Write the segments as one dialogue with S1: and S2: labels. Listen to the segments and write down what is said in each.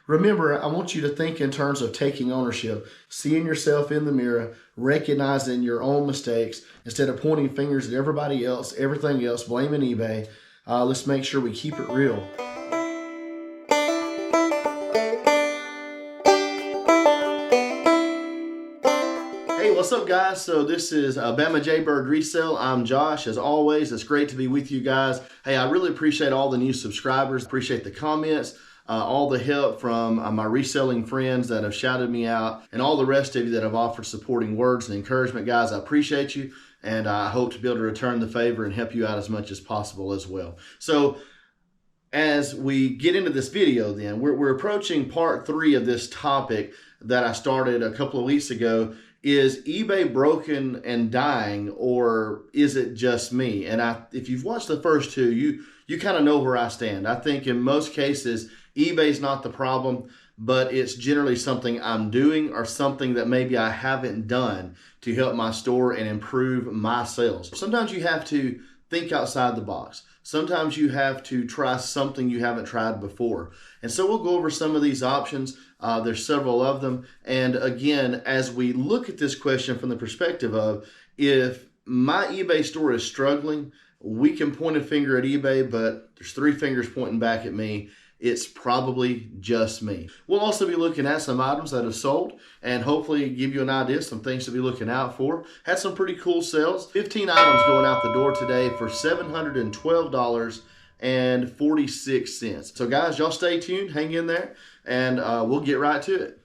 S1: Remember, I want you to think in terms of taking ownership, seeing yourself in the mirror, recognizing your own mistakes instead of pointing fingers at everybody else, everything else, blaming eBay. Let's make sure we keep it real. Hey, what's up, guys? So this is Bama Jaybird Resell. I'm Josh. As always, it's great to be with you guys. Hey, I really appreciate all the new subscribers. Appreciate the comments, all the help from my reselling friends that have shouted me out, and all the rest of you that have offered supporting words and encouragement. Guys, I appreciate you, and I hope to be able to return the favor and help you out as much as possible as well. So as we get into this video, then we're approaching part 3 of this topic that I started a couple of weeks ago. Is eBay broken and dying, or is it just me? And if you've watched the first 2, you kind of know where I stand. I think in most cases, eBay's not the problem, but it's generally something I'm doing or something that maybe I haven't done to help my store and improve my sales. Sometimes you have to think outside the box. Sometimes you have to try something you haven't tried before. And so we'll go over some of these options. There's several of them. And again, as we look at this question from the perspective of, if my eBay store is struggling, we can point a finger at eBay, but there's 3 fingers pointing back at me. It's probably just me. We'll also be looking at some items that have sold and hopefully give you an idea, some things to be looking out for. Had some pretty cool sales. 15 items going out the door today for $712.46. So guys, y'all stay tuned, hang in there, and we'll get right to it.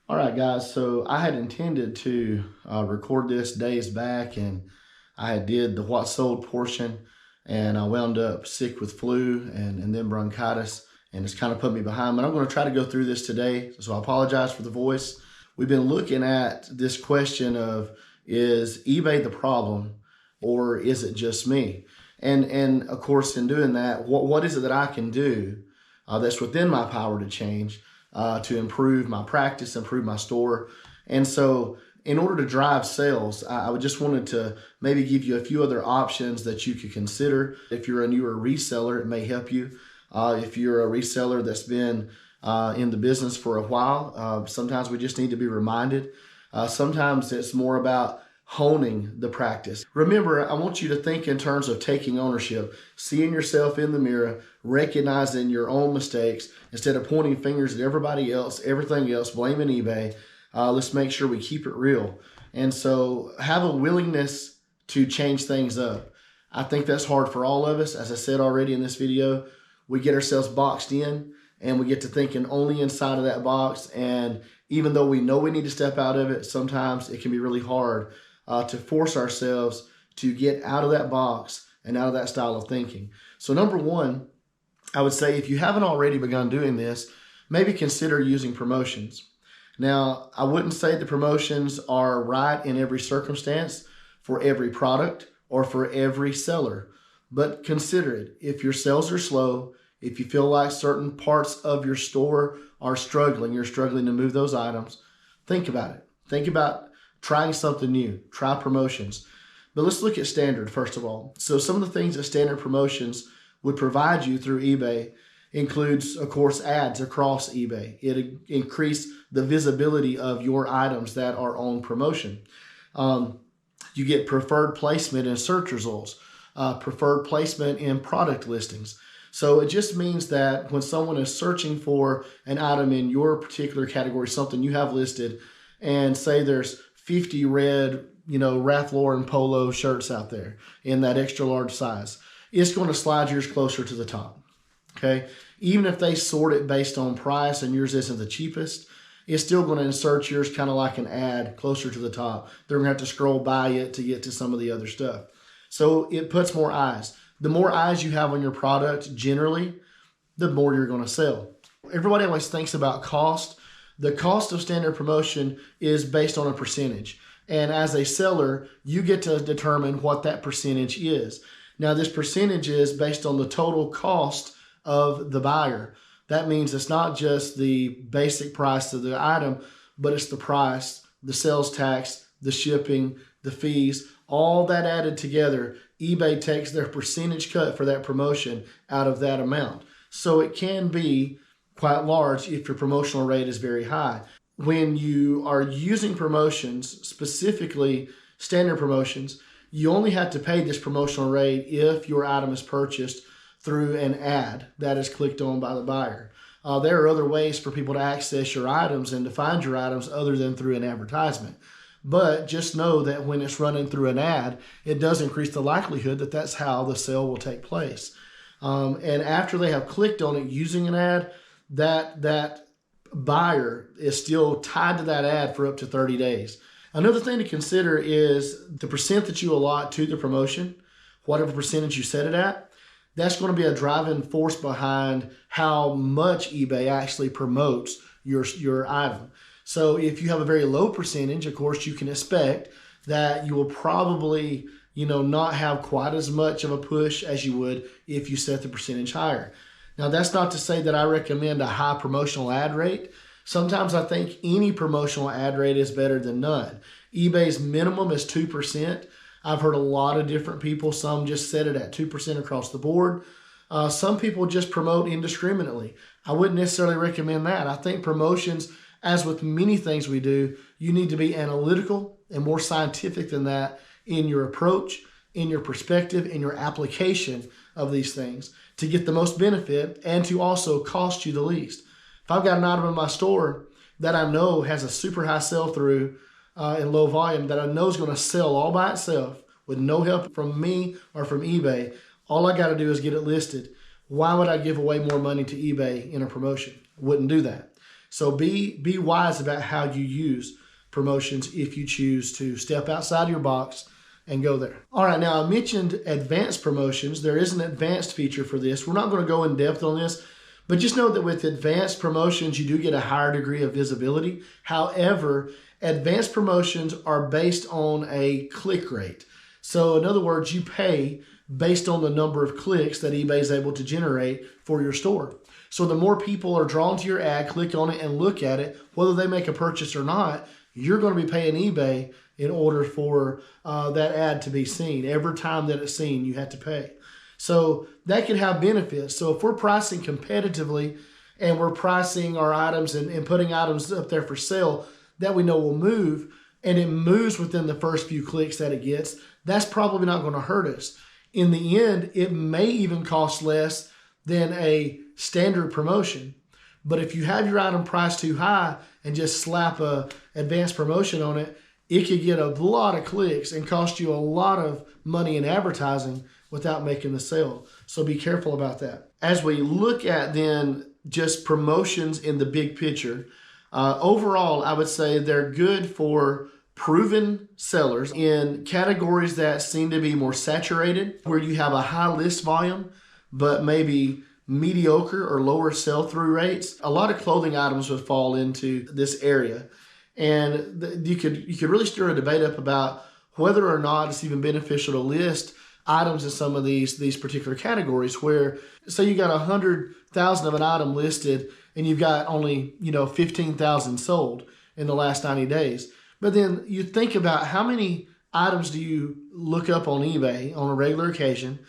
S1: All right, guys, so I had intended to record this days back, and I did the what sold portion, and I wound up sick with flu and then bronchitis. And it's kind of put me behind, but I'm going to try to go through this today. So I apologize for the voice. We've been looking at this question of, is eBay the problem, or is it just me? And of course, in doing that, what is it that I can do that's within my power to change, to improve my practice, improve my store? And so in order to drive sales, I just wanted to maybe give you a few other options that you could consider. If you're a newer reseller, it may help you. If you're a reseller that's been in the business for a while, sometimes we just need to be reminded. Sometimes it's more about honing the practice. Remember, I want you to think in terms of taking ownership, seeing yourself in the mirror, recognizing your own mistakes instead of pointing fingers at everybody else, everything else, blaming eBay. Let's make sure we keep it real. And so have a willingness to change things up. I think that's hard for all of us. As I said already in this video, we get ourselves boxed in and we get to thinking only inside of that box. And even though we know we need to step out of it, sometimes it can be really hard to force ourselves to get out of that box and out of that style of thinking. So number 1, I would say, if you haven't already begun doing this, maybe consider using promotions. Now, I wouldn't say the promotions are right in every circumstance for every product or for every seller, but consider it. If your sales are slow, if you feel like certain parts of your store are struggling, you're struggling to move those items, think about it. Think about trying something new. Try promotions. But let's look at standard first of all. So some of the things that standard promotions would provide you through eBay includes, of course, ads across eBay. It increases the visibility of your items that are on promotion. You get preferred placement in search results, preferred placement in product listings. So it just means that when someone is searching for an item in your particular category, something you have listed, and say there's 50 red, Ralph Lauren polo shirts out there in that extra large size, it's going to slide yours closer to the top. Okay. Even if they sort it based on price and yours isn't the cheapest, it's still going to insert yours kind of like an ad closer to the top. They're going to have to scroll by it to get to some of the other stuff. So it puts more eyes. The more eyes you have on your product, generally, the more you're going to sell. Everybody always thinks about cost. The cost of standard promotion is based on a percentage. And as a seller, you get to determine what that percentage is. Now, this percentage is based on the total cost of the buyer. That means it's not just the basic price of the item, but it's the price, the sales tax, the shipping, the fees, all that added together. eBay takes their percentage cut for that promotion out of that amount. So it can be quite large if your promotional rate is very high. When you are using promotions, specifically standard promotions, you only have to pay this promotional rate if your item is purchased through an ad that is clicked on by the buyer. There are other ways for people to access your items and to find your items other than through an advertisement. But just know that when it's running through an ad, it does increase the likelihood that that's how the sale will take place. And after they have clicked on it using an ad, that buyer is still tied to that ad for up to 30 days. Another thing to consider is the percent that you allot to the promotion, whatever percentage you set it at. That's going to be a driving force behind how much eBay actually promotes your item. So if you have a very low percentage, of course, you can expect that you will probably, not have quite as much of a push as you would if you set the percentage higher. Now, that's not to say that I recommend a high promotional ad rate. Sometimes I think any promotional ad rate is better than none. eBay's minimum is 2%. I've heard a lot of different people. Some just set it at 2% across the board. Some people just promote indiscriminately. I wouldn't necessarily recommend that. I think promotions, as with many things we do, you need to be analytical and more scientific than that in your approach, in your perspective, in your application of these things to get the most benefit and to also cost you the least. If I've got an item in my store that I know has a super high sell-through in low volume that I know is going to sell all by itself with no help from me or from eBay, all I got to do is get it listed. Why would I give away more money to eBay in a promotion? Wouldn't do that. So be wise about how you use promotions if you choose to step outside your box and go there. All right, now I mentioned advanced promotions. There is an advanced feature for this. We're not going to go in depth on this, but just know that with advanced promotions, you do get a higher degree of visibility. However, advanced promotions are based on a click rate. So in other words, you pay based on the number of clicks that eBay is able to generate for your store. So the more people are drawn to your ad, click on it and look at it, whether they make a purchase or not, you're going to be paying eBay in order for that ad to be seen. Every time that it's seen, you have to pay. So that can have benefits. So if we're pricing competitively and we're pricing our items and putting items up there for sale that we know will move, and it moves within the first few clicks that it gets, that's probably not going to hurt us. In the end, it may even cost less than a standard promotion. But if you have your item priced too high and just slap a advanced promotion on it, it could get a lot of clicks and cost you a lot of money in advertising without making the sale. So be careful about that. As we look at then just promotions in the big picture, overall, I would say they're good for proven sellers in categories that seem to be more saturated, where you have a high list volume, but maybe mediocre or lower sell-through rates. A lot of clothing items would fall into this area. And you could really stir a debate up about whether or not it's even beneficial to list items in some of these particular categories where, say you got 100,000 of an item listed and you've got only 15,000 sold in the last 90 days. But then you think about how many items do you look up on eBay on a regular occasion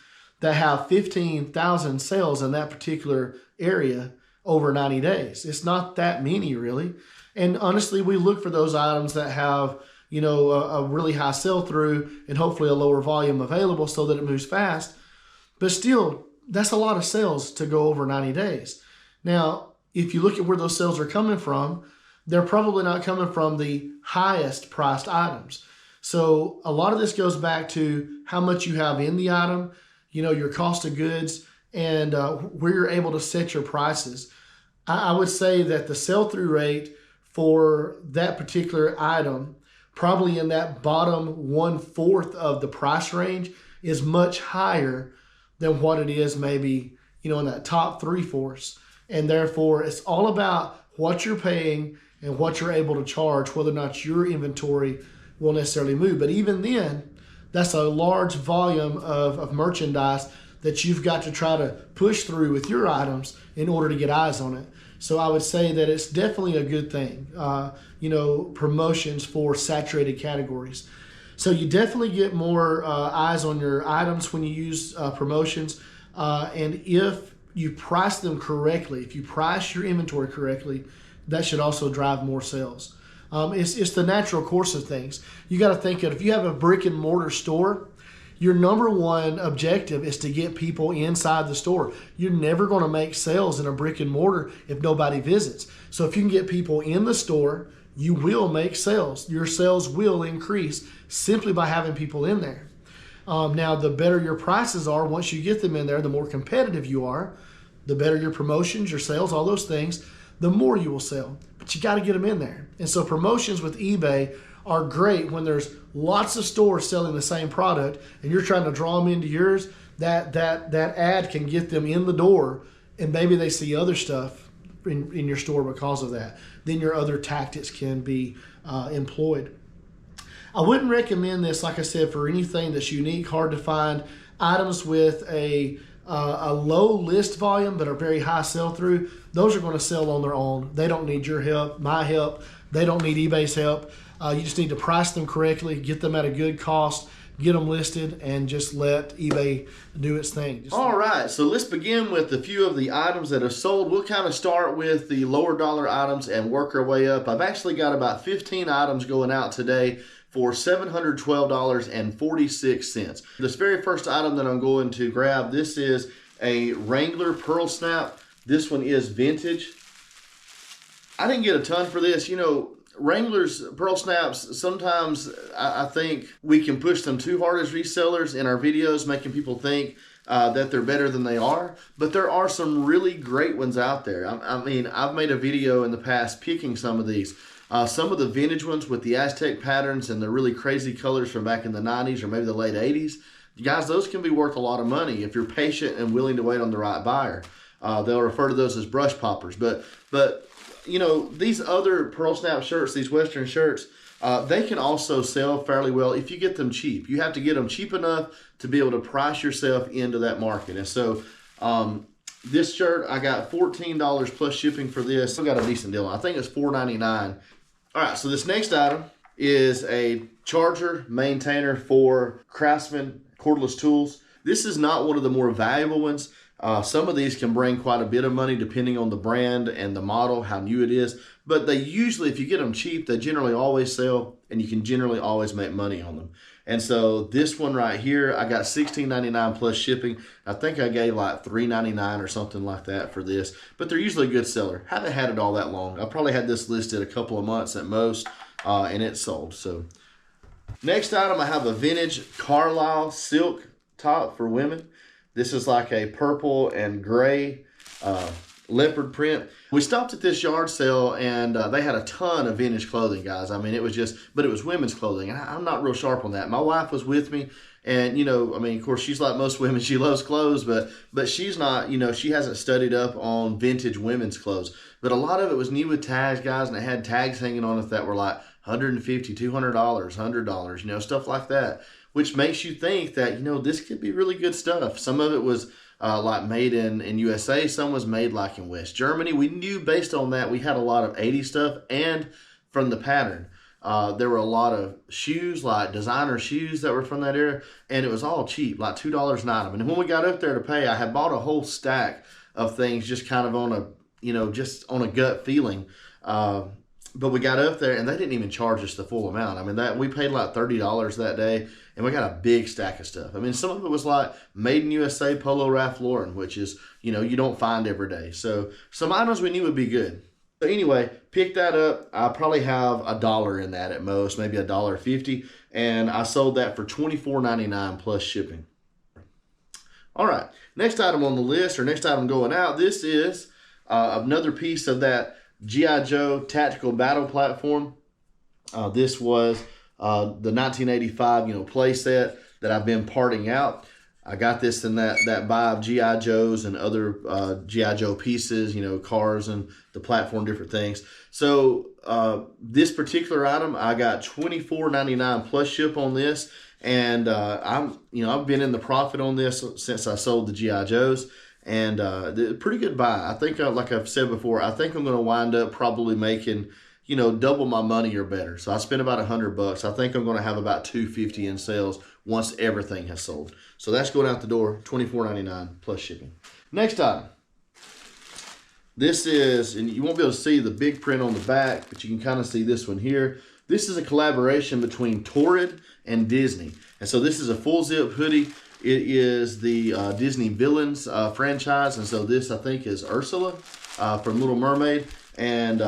S1: that have 15,000 sales in that particular area over 90 days. It's not that many really. And honestly, we look for those items that have, a really high sell-through and hopefully a lower volume available so that it moves fast. But still, that's a lot of sales to go over 90 days. Now, if you look at where those sales are coming from, they're probably not coming from the highest priced items. So a lot of this goes back to how much you have in the item, your cost of goods, and where you're able to set your prices. I would say that the sell-through rate for that particular item, probably in that bottom 1/4 of the price range, is much higher than what it is maybe, in that top 3/4. And therefore, it's all about what you're paying and what you're able to charge, whether or not your inventory will necessarily move. But even then, that's a large volume of merchandise that you've got to try to push through with your items in order to get eyes on it. So I would say that it's definitely a good thing, promotions for saturated categories. So you definitely get more eyes on your items when you use promotions. And if
S2: you price them correctly, if you price your inventory correctly, that should also drive more sales. It's the natural course of things. You got to think of, if you have a brick and mortar store, your number one objective is to get people inside the store. You're never going to make sales in a brick and mortar if nobody visits. So if you can get people in the store, you will make sales. Your sales will increase simply by having people in there. Now, the better your prices are, once you get them in there, the more competitive you are, the better your promotions, your sales, all those things, the more you will sell. But you got to get them in there. And so promotions with eBay are great when there's lots of stores selling the same product and you're trying to draw them into yours. That ad can get them in the door, and maybe they see other stuff in your store because of that. Then your other tactics can be employed. I wouldn't recommend this, like I said, for anything that's unique, hard to find, items with a low list volume but a very high sell-through. Those are going to sell on their own. They don't need your help, my help. They don't need eBay's help. You just need to price them correctly, get them at a good cost, get them listed, and just let eBay do its thing.
S1: All right, so let's begin with a few of the items that have sold. We'll kind of start with the lower dollar items and work our way up. I've actually got about 15 items going out today for $712.46. This very first item that I'm going to grab, this is a Wrangler Pearl Snap. This one is vintage. I didn't get a ton for this. You know, Wrangler's Pearl Snaps, sometimes I think we can push them too hard as resellers in our videos, making people think that they're better than they are. But there are some really great ones out there. I mean, I've made a video in the past picking some of these. Some of the vintage ones with the Aztec patterns and the really crazy colors from back in the 90s or maybe the late 80s. Guys, those can be worth a lot of money if you're patient and willing to wait on the right buyer. They'll refer to those as brush poppers. But you know, these other Pearl Snap shirts, these Western shirts, they can also sell fairly well if you get them cheap. You have to get them cheap enough to be able to price yourself into that market. And so this shirt, I got $14 plus shipping for this. Still got a decent deal. I think it's $4.99. All right, so this next item is a charger maintainer for Craftsman cordless tools. This is not one of the more valuable ones. Some of these can bring quite a bit of money depending on the brand and the model, how new it is. But they usually, if you get them cheap, they generally always sell, and you can generally always make money on them. And so this one right here, I got $16.99 plus shipping. I think I gave like $3.99 or something like that for this. But they're usually a good seller. Haven't had it all that long. I probably had this listed a couple of months at most, and it sold. So next item, I have a vintage Carlisle silk top for women. This is like a purple and gray leopard print. We stopped at this yard sale and they had a ton of vintage clothing, guys. I mean, it was women's clothing. And I'm not real sharp on that. My wife was with me, and, you know, I mean, of course, she's like most women. She loves clothes, but she's not, you know, she hasn't studied up on vintage women's clothes. But a lot of it was new with tags, guys, and it had tags hanging on it that were like $150, $200, $100, you know, stuff like that, which makes you think that, you know, this could be really good stuff. Some of it was like made in USA. Some was made like in West Germany. We knew based on that we had a lot of 80s stuff, and from the pattern. There were a lot of shoes, like designer shoes that were from that era, and it was all cheap, like $2 an item. And when we got up there to pay, I had bought a whole stack of things just kind of on a, you know, just on a gut feeling. But we got up there and they didn't even charge us the full amount. I mean, that we paid like $30 that day, and we got a big stack of stuff. I mean, some of it was like made in USA Polo Ralph Lauren, which is, you know, you don't find every day. So some items we knew would be good. So anyway, pick that up. I probably have $1 in that at most, maybe $1.50. And I sold that for $24.99 plus shipping. All right, next item on the list, or next item going out, this is another piece of that G.I. Joe Tactical Battle Platform. This was the 1985, you know, play set that I've been parting out. I got this in that buy of G.I. Joes and other G.I. Joe pieces, you know, cars and the platform, different things. So this particular item, I got $24.99 plus ship on this, and I've been in the profit on this since I sold the G.I. Joes. And pretty good buy. I think, like I've said before, I think I'm going to wind up probably making, you know, double my money or better. So I spent about $100. I think I'm going to have about $250 in sales once everything has sold. So that's going out the door, $24.99 plus shipping. Next item. This is, and you won't be able to see the big print on the back, but you can kind of see this one here. This is a collaboration between Torrid and Disney. And so this is a full zip hoodie. It is the Disney Villains franchise. And so this, I think, is Ursula from Little Mermaid. And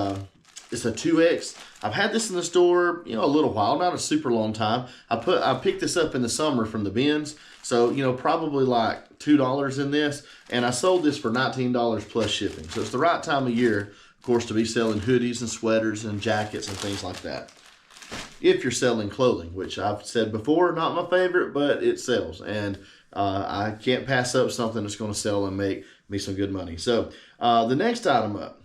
S1: it's a 2X. I've had this in the store, a little while, not a super long time. I picked this up in the summer from the bins. So, probably like $2 in this. And I sold this for $19 plus shipping. So it's the right time of year, of course, to be selling hoodies and sweaters and jackets and things like that. If you're selling clothing, which I've said before, not my favorite, but it sells. And I can't pass up something that's going to sell and make me some good money. So the next item up,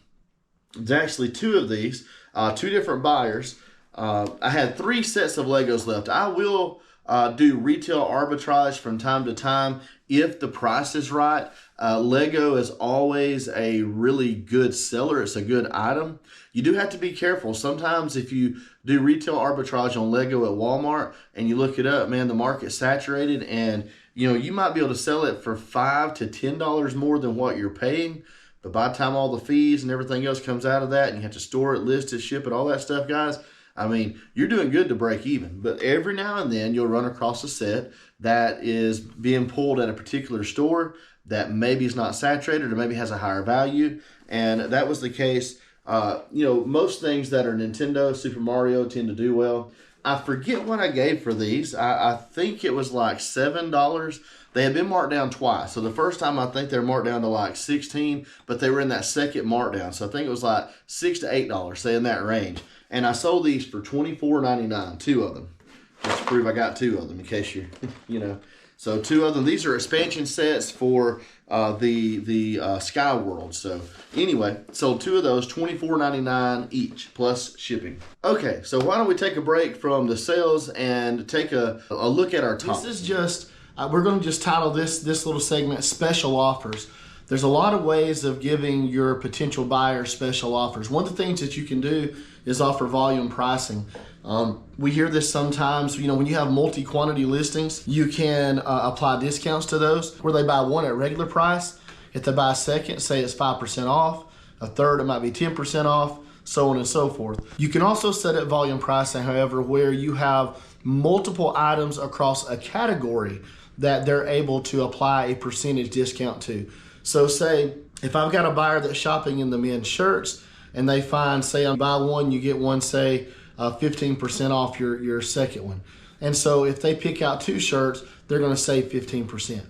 S1: there's actually two of these, two different buyers. I had 3 sets of Legos left. I will do retail arbitrage from time to time if the price is right. Lego is always a really good seller. It's a good item. You do have to be careful. Sometimes if you do retail arbitrage on Lego at Walmart and you look it up, man, the market's saturated, and you might be able to sell it for $5 to $10 more than what you're paying. But by the time all the fees and everything else comes out of that, and you have to store it, list it, ship it, all that stuff, guys, I mean, you're doing good to break even. But every now and then you'll run across a set that is being pulled at a particular store that maybe is not saturated or maybe has a higher value. And that was the case. Most things that are Nintendo, Super Mario tend to do well. I forget what I gave for these. I think it was like $7. They had been marked down twice. So the first time I think they were marked down to like $16, but they were in that second markdown. So I think it was like $6 to $8, say in that range. And I sold these for $24.99, 2 of them. Just to prove I got 2 of them in case you're, So 2 of them. These are expansion sets for the Sky World. So anyway, sold 2 of those, $24.99 each plus shipping. Okay, so why don't we take a break from the sales and take a look at our top.
S2: This is just, we're going to just title this little segment Special Offers. There's a lot of ways of giving your potential buyer special offers. One of the things that you can do is offer volume pricing. We hear this sometimes, when you have multi-quantity listings, you can apply discounts to those where they buy one at regular price. If they buy a second, say it's 5% off, a third, it might be 10% off, so on and so forth. You can also set up volume pricing, however, where you have multiple items across a category that they're able to apply a percentage discount to. So say if I've got a buyer that's shopping in the men's shirts and they find, say, I buy one, you get one, say, 15% off your second one. And so if they pick out 2 shirts, they're going to save 15%.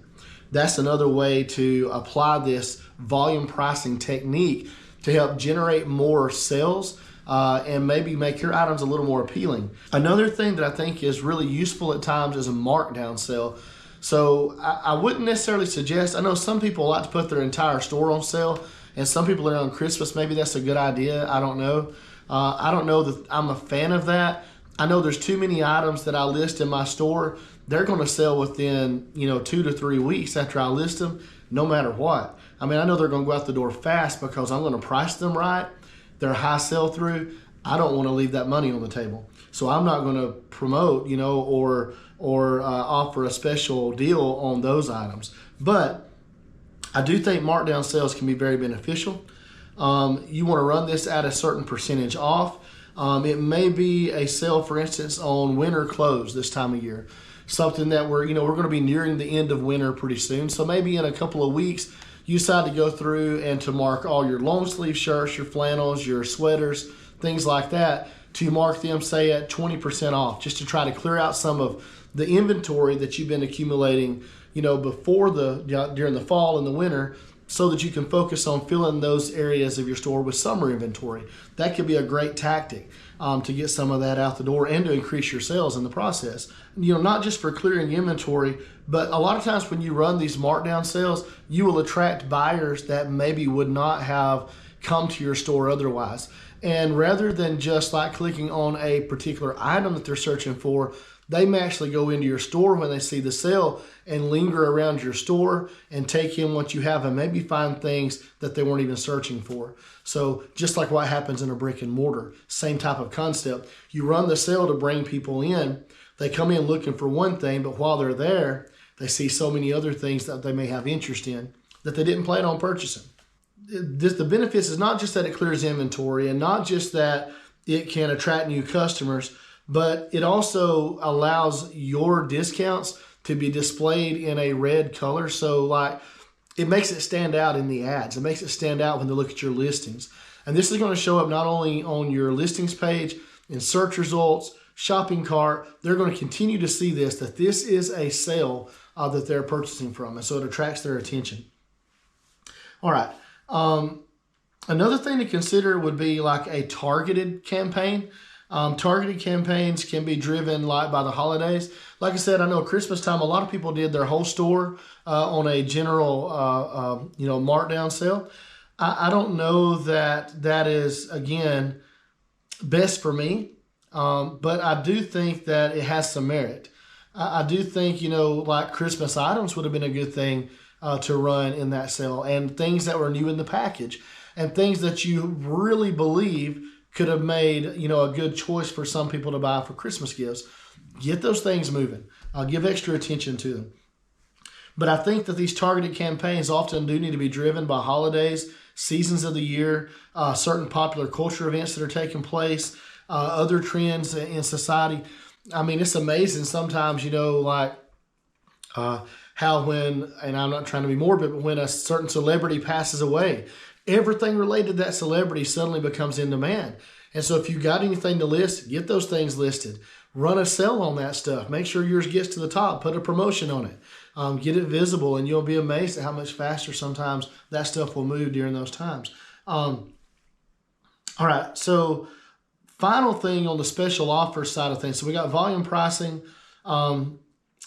S2: That's another way to apply this volume pricing technique to help generate more sales and maybe make your items a little more appealing. Another thing that I think is really useful at times is a markdown sale. So I wouldn't necessarily suggest, I know some people like to put their entire store on sale, and some people around Christmas, maybe that's a good idea, I don't know. I don't know that I'm a fan of that. I know there's too many items that I list in my store. They're going to sell within 2 to 3 weeks after I list them, no matter what. I mean, I know they're going to go out the door fast because I'm going to price them right. They're high sell through. I don't want to leave that money on the table. So I'm not going to promote, or offer a special deal on those items. But I do think markdown sales can be very beneficial. You want to run this at a certain percentage off. It may be a sale, for instance, on winter clothes this time of year. Something that we're going to be nearing the end of winter pretty soon. So maybe in a couple of weeks, you decide to go through and to mark all your long sleeve shirts, your flannels, your sweaters, things like that, to mark them, say, at 20% off, just to try to clear out some of the inventory that you've been accumulating, before during the fall and the winter, so that you can focus on filling those areas of your store with summer inventory. That could be a great tactic to get some of that out the door and to increase your sales in the process. Not just for clearing inventory, but a lot of times when you run these markdown sales, you will attract buyers that maybe would not have come to your store otherwise. And rather than just like clicking on a particular item that they're searching for, they may actually go into your store when they see the sale and linger around your store and take in what you have and maybe find things that they weren't even searching for. So just like what happens in a brick and mortar, same type of concept. You run the sale to bring people in. They come in looking for one thing, but while they're there, they see so many other things that they may have interest in that they didn't plan on purchasing. the benefits is not just that it clears inventory and not just that it can attract new customers, but it also allows your discounts to be displayed in a red color. So like it makes it stand out in the ads. It makes it stand out when they look at your listings. And this is going to show up not only on your listings page, in search results, shopping cart. They're going to continue to see this, that this is a sale that they're purchasing from. And so it attracts their attention. All right. Another thing to consider would be like a targeted campaign. Targeted campaigns can be driven like by the holidays. Like I said, I know at Christmas time, a lot of people did their whole store on a general, markdown sale. I don't know that is, again, best for me, but I do think that it has some merit. I do think, like Christmas items would have been a good thing to run in that sale, and things that were new in the package and things that you really believe could have made, a good choice for some people to buy for Christmas gifts. Get those things moving. Give extra attention to them. But I think that these targeted campaigns often do need to be driven by holidays, seasons of the year, certain popular culture events that are taking place, other trends in society. I mean, it's amazing sometimes, how when, and I'm not trying to be morbid, but when a certain celebrity passes away, everything related to that celebrity suddenly becomes in demand. And so if you got anything to list, get those things listed. Run a sale on that stuff. Make sure yours gets to the top. Put a promotion on it. Get it visible, and you'll be amazed at how much faster sometimes that stuff will move during those times. All right, so final thing on the special offer side of things. So we got volume pricing.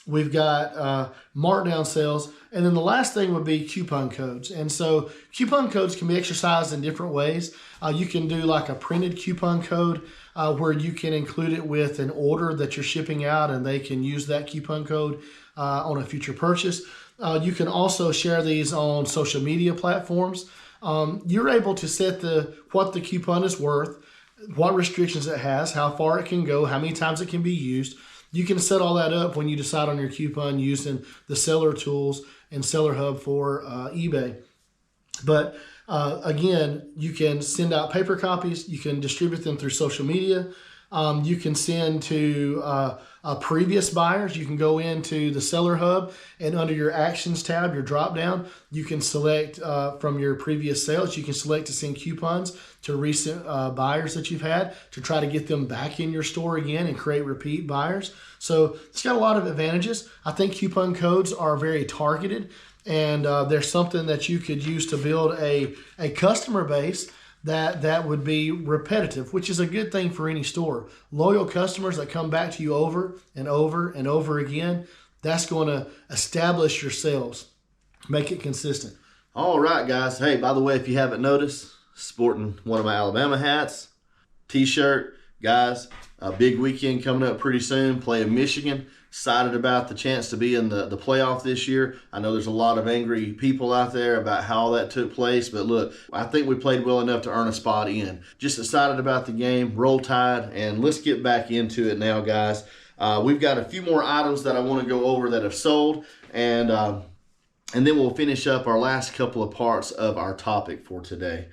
S2: We've got markdown sales. And then the last thing would be coupon codes. And so coupon codes can be exercised in different ways. You can do like a printed coupon code where you can include it with an order that you're shipping out, and they can use that coupon code on a future purchase. You can also share these on social media platforms. You're able to set what the coupon is worth, what restrictions it has, how far it can go, how many times it can be used. You can set all that up when you decide on your coupon using the seller tools and Seller Hub for eBay. But again, you can send out paper copies. You can distribute them through social media. You can send to previous buyers. You can go into the Seller Hub, and under your Actions tab, your drop down, you can select from your previous sales. You can select to send coupons to recent buyers that you've had to try to get them back in your store again and create repeat buyers. So it's got a lot of advantages. I think coupon codes are very targeted, and there's something that you could use to build a customer base that would be repetitive, which is a good thing for any store. Loyal customers that come back to you over and over and over again, that's going to establish your sales, make it consistent.
S1: All right, guys. Hey, by the way, if you haven't noticed, sporting one of my Alabama hats, t-shirt. Guys, a big weekend coming up pretty soon, playing Michigan. Excited about the chance to be in the playoff this year. I know there's a lot of angry people out there about how that took place, but look, I think we played well enough to earn a spot in. Just excited about the game, roll tide, and let's get back into it now, guys. We've got a few more items that I want to go over that have sold, and then we'll finish up our last couple of parts of our topic for today.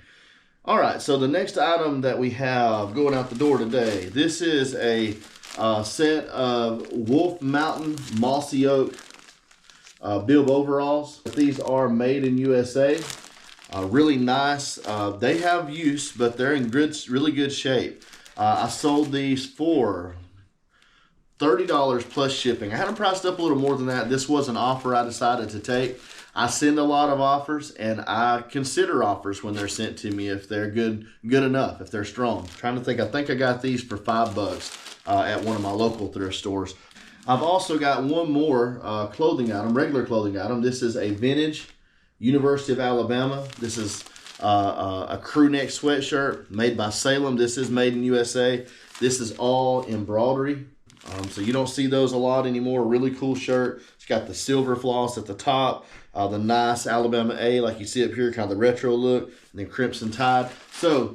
S1: All right, so the next item that we have going out the door today, this is a set of Wolf Mountain Mossy Oak bib overalls. These are made in USA. Really nice. They have use, but they're in really good shape. I sold these for $30 plus shipping. I had them priced up a little more than that. This was an offer I decided to take. I send a lot of offers, and I consider offers when they're sent to me if they're good enough, if they're strong. I'm trying to think, I think I got these for $5 at one of my local thrift stores. I've also got one more clothing item, regular clothing item. This is a vintage University of Alabama. This is a crew neck sweatshirt made by Salem. This is made in USA. This is all embroidery. So you don't see those a lot anymore. Really cool shirt. It's got the silver floss at the top, the nice Alabama A, like you see up here, kind of the retro look, and then crimson tide. So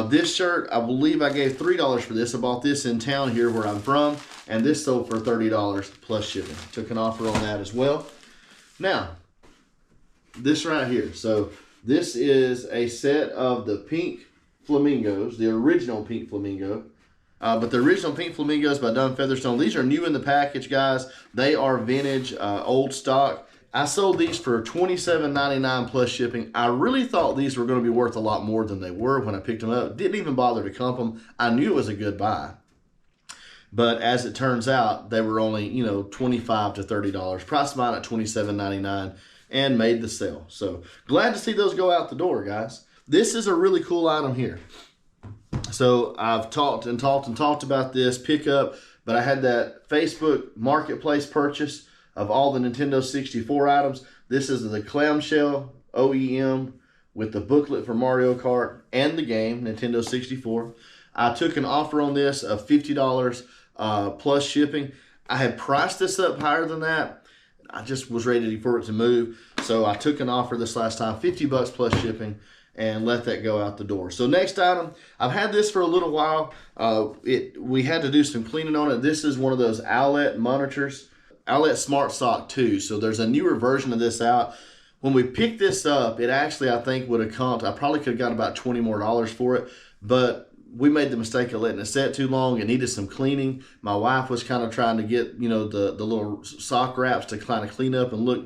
S1: this shirt, I believe I gave $3 for this. I bought this in town here where I'm from, and this sold for $30 plus shipping. Took an offer on that as well. Now, this right here. So This is a set of the pink flamingos, the original pink flamingo. But the original pink flamingos by Dunn Featherstone, these are new in the package, guys. They are vintage, old stock. I sold these for $27.99 plus shipping. I really thought these were going to be worth a lot more than they were when I picked them up. Didn't even bother to comp them. I knew it was a good buy. But as it turns out, they were only, $25 to $30. Priced mine at $27.99 and made the sale. So glad to see those go out the door, guys. This is a really cool item here. So I've talked about this pickup, but I had that Facebook Marketplace purchase of all the Nintendo 64 items. This is the clamshell OEM with the booklet for Mario Kart and the game, Nintendo 64. I took an offer on this of $50 plus shipping. I had priced this up higher than that. I just was ready for it to move. So I took an offer this last time, $50 plus shipping, and let that go out the door. So next item, I've had this for a little while. We had to do some cleaning on it. This is one of those Owlet monitors, Owlet Smart Sock 2. So there's a newer version of this out. When we picked this up, it actually, I think, would have comped. I probably could have got about $20 more for it, but we made the mistake of letting it set too long. It needed some cleaning. My wife was kind of trying to get, the little sock wraps to kind of clean up and look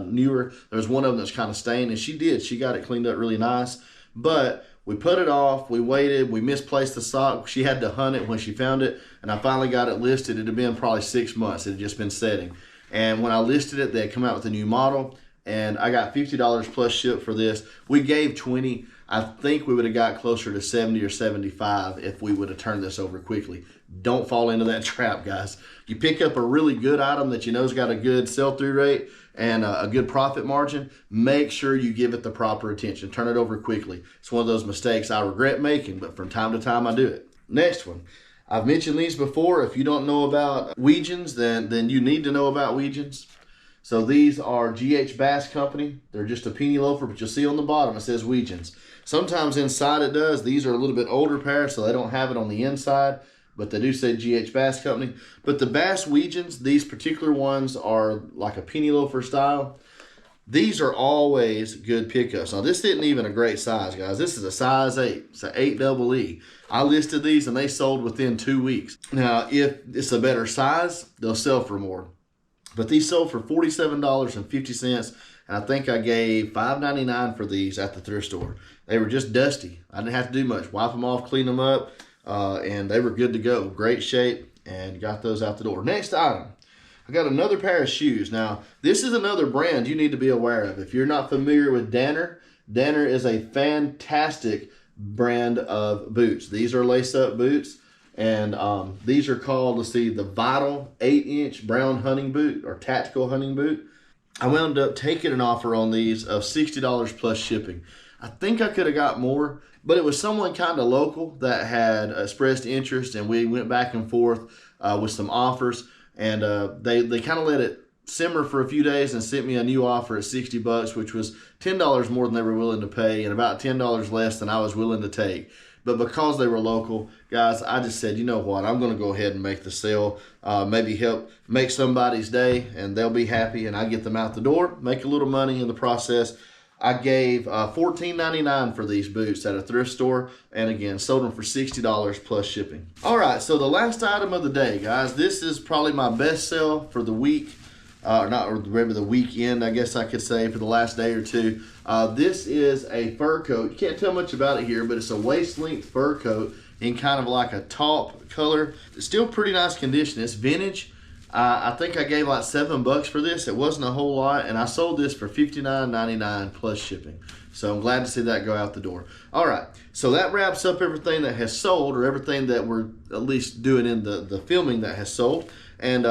S1: newer. There was one of them that's kind of stained, and she did. She got it cleaned up really nice. But we put it off. We waited. We misplaced the sock. She had to hunt it when she found it, and I finally got it listed. It had been probably 6 months. It had just been setting. And when I listed it, they had come out with a new model, and I got $50 plus ship for this. We gave $20. I think we would have got closer to $70 or $75 if we would have turned this over quickly. Don't fall into that trap, guys. You pick up a really good item that you know's got a good sell-through rate and a good profit margin, make sure you give it the proper attention. Turn it over quickly. It's one of those mistakes I regret making, but from time to time I do it. Next one. I've mentioned these before. If you don't know about Weegens, then you need to know about Weegens. So these are G.H. Bass Company. They're just a penny loafer, but you'll see on the bottom it says Weegens. Sometimes inside it does. These are a little bit older pairs, so they don't have it on the inside, but they do say G.H. Bass Company. But the Bass Weegens, these particular ones are like a penny loafer style. These are always good pickups. Now, this isn't even a great size, guys. This is a size 8. It's an 8 double E. I listed these, and they sold within 2 weeks. Now, if it's a better size, they'll sell for more. But these sold for $47.50, and I think I gave $5.99 for these at the thrift store. They were just dusty. I didn't have to do much. Wipe them off, clean them up, and they were good to go. Great shape, and got those out the door. Next item, I got another pair of shoes. Now, this is another brand you need to be aware of. If you're not familiar with Danner, Danner is a fantastic brand of boots. These are lace-up boots. And these are called, the Vital 8-inch brown hunting boot or tactical hunting boot. I wound up taking an offer on these of $60 plus shipping. I think I could have got more, but it was someone kind of local that had expressed interest, and we went back and forth with some offers. And they kind of let it simmer for a few days and sent me a new offer at $60, which was $10 more than they were willing to pay and about $10 less than I was willing to take. But because they were local, guys, I just said, you know what, I'm going to go ahead and make the sale, maybe help make somebody's day, and they'll be happy, and I get them out the door, make a little money in the process. I gave $14.99 for these boots at a thrift store, and again, sold them for $60 plus shipping. All right, so the last item of the day, guys, this is probably my best sell for the week. Maybe the weekend, I guess I could say, for the last day or two. This is a fur coat. You can't tell much about it here, but it's a waist-length fur coat in kind of like a taupe color. It's still pretty nice condition. It's vintage. I think I gave like $7 for this. It wasn't a whole lot, and I sold this for $59.99 plus shipping. So I'm glad to see that go out the door. All right, so that wraps up everything that has sold, or everything that we're at least doing in the filming that has sold. And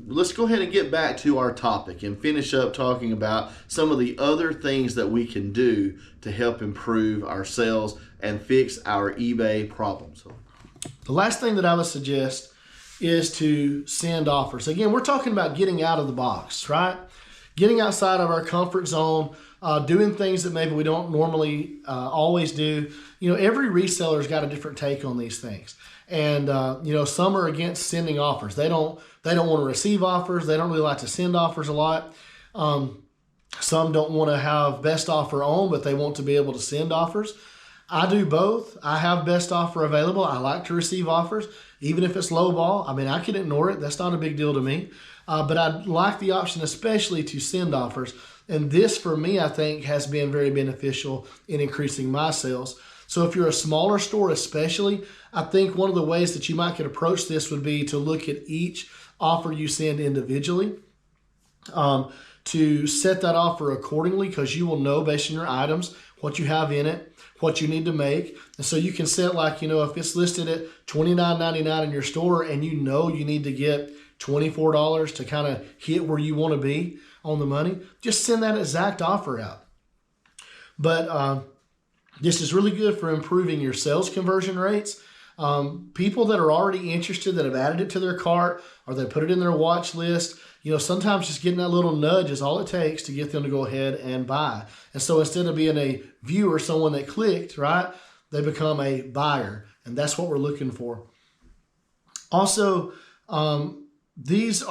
S1: let's go ahead and get back to our topic and finish up talking about some of the other things that we can do to help improve our sales and fix our eBay problems.
S2: The last thing that I would suggest is to send offers. Again, we're talking about getting out of the box, right? Getting outside of our comfort zone, doing things that maybe we don't normally always do. Every reseller's got a different take on these things. And, some are against sending offers. They don't want to receive offers. They don't really like to send offers a lot. Some don't want to have best offer on, but they want to be able to send offers. I do both. I have best offer available. I like to receive offers, even if it's low ball. I mean, I can ignore it. That's not a big deal to me. But I like the option, especially to send offers. And this, for me, I think has been very beneficial in increasing my sales. So if you're a smaller store especially, I think one of the ways that you might could approach this would be to look at each offer you send individually. To set that offer accordingly, because you will know based on your items what you have in it, what you need to make. And so you can set, like, if it's listed at $29.99 in your store and you need to get $24 to kind of hit where you want to be on the money, just send that exact offer out. But this is really good for improving your sales conversion rates. People that are already interested, that have added it to their cart or they put it in their watch list, sometimes just getting that little nudge is all it takes to get them to go ahead and buy. And so instead of being a viewer, someone that clicked, right, they become a buyer. And that's what we're looking for. Also, this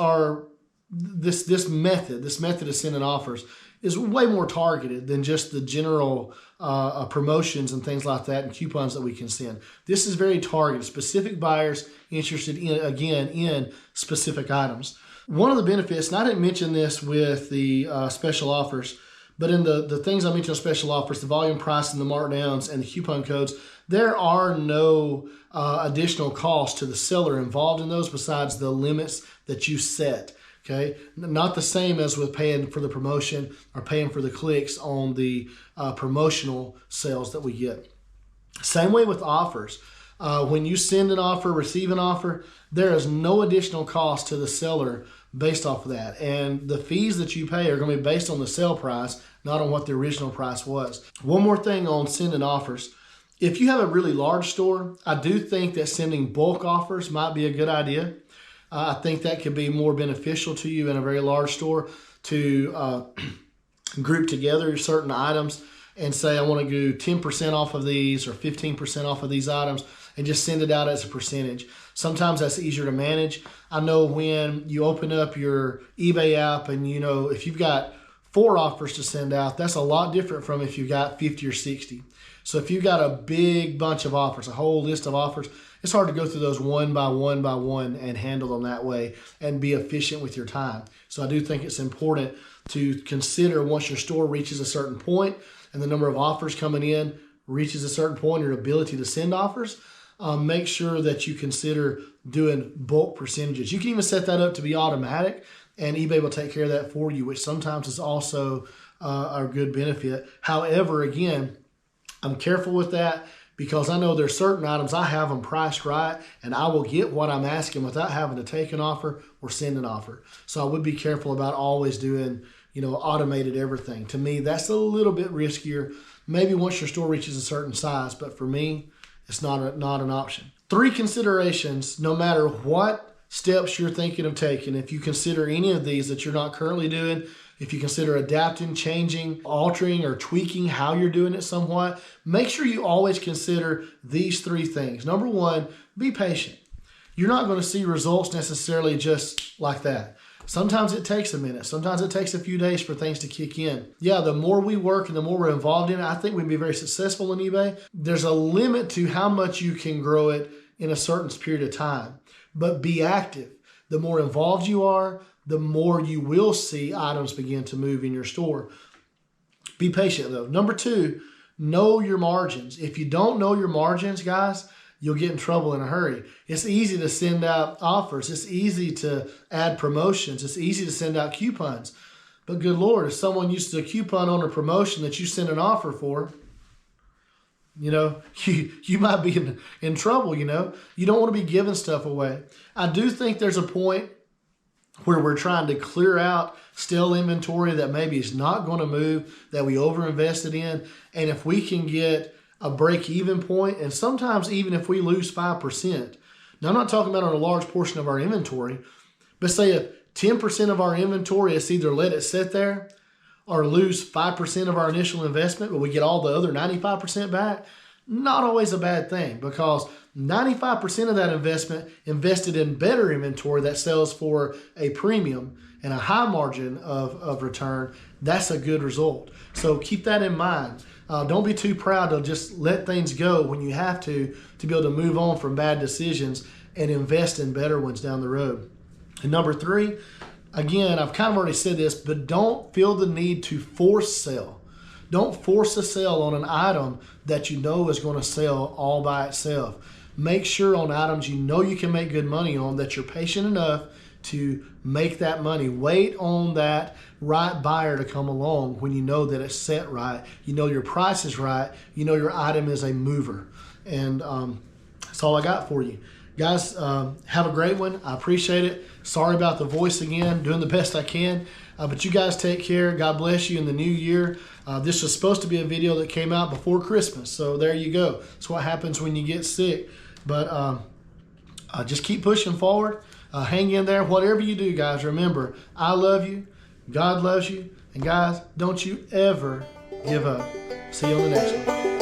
S2: method of sending offers is way more targeted than just the general promotions and things like that and coupons that we can send. This is very targeted, specific buyers interested in specific items. One of the benefits, and I didn't mention this with the special offers, but in the things I mentioned, special offers, the volume price and the markdowns and the coupon codes, there are no additional costs to the seller involved in those besides the limits that you set. Okay, not the same as with paying for the promotion or paying for the clicks on the promotional sales that we get. Same way with offers. When you send an offer, receive an offer, there is no additional cost to the seller based off of that. And the fees that you pay are going to be based on the sale price, not on what the original price was. One more thing on sending offers. If you have a really large store, I do think that sending bulk offers might be a good idea. I think that could be more beneficial to you in a very large store to group together certain items and say, I want to do 10% off of these or 15% off of these items and just send it out as a percentage. Sometimes that's easier to manage. I know when you open up your eBay app and, if you've got 4 offers to send out, that's a lot different from if you've got 50 or 60. So if you've got a big bunch of offers, a whole list of offers, it's hard to go through those one by one and handle them that way and be efficient with your time. So I do think it's important to consider once your store reaches a certain point and the number of offers coming in reaches a certain point, your ability to send offers, make sure that you consider doing bulk percentages. You can even set that up to be automatic, and eBay will take care of that for you, which sometimes is also a good benefit. However, again, I'm careful with that because I know there's certain items I have them priced right, and I will get what I'm asking without having to take an offer or send an offer. So I would be careful about always doing, automated everything. To me, that's a little bit riskier. Maybe once your store reaches a certain size, but for me, it's not an option. 3 considerations, no matter what steps you're thinking of taking. If you consider any of these that you're not currently doing, if you consider adapting, changing, altering, or tweaking how you're doing it somewhat, make sure you always consider these 3 things. Number 1, be patient. You're not going to see results necessarily just like that. Sometimes it takes a minute. Sometimes it takes a few days for things to kick in. Yeah, the more we work and the more we're involved in it, I think we'd be very successful in eBay. There's a limit to how much you can grow it in a certain period of time. But be active. The more involved you are, the more you will see items begin to move in your store. Be patient though. Number 2, know your margins. If you don't know your margins, guys, you'll get in trouble in a hurry. It's easy to send out offers. It's easy to add promotions. It's easy to send out coupons. But good Lord, if someone uses a coupon on a promotion that you send an offer for, you might be in trouble, You don't want to be giving stuff away. I do think there's a point where we're trying to clear out stale inventory that maybe is not going to move, that we overinvested in. And if we can get a break-even point, and sometimes even if we lose 5%, now I'm not talking about on a large portion of our inventory, but say if 10% of our inventory is either let it sit there or lose 5% of our initial investment, but we get all the other 95% back, not always a bad thing, because 95% of that investment invested in better inventory that sells for a premium. and a high margin of return, that's a good result. So keep that in mind. Don't be too proud to just let things go when you have to be able to move on from bad decisions and invest in better ones down the road. And number 3, again, I've kind of already said this, but don't feel the need to force sell. Don't force a sale on an item that you know is going to sell all by itself. Make sure on items you know you can make good money on that you're patient enough to make that money. Wait on that right buyer to come along when you know that it's set right, you know your price is right, you know your item is a mover. And that's all I got for you. Guys, have a great one. I appreciate it. Sorry about the voice again, doing the best I can. But you guys take care. God bless you in the new year. This was supposed to be a video that came out before Christmas. So there you go. That's what happens when you get sick. But just keep pushing forward. Hang in there. Whatever you do, guys, remember, I love you. God loves you. And guys, don't you ever give up. See you on the next one.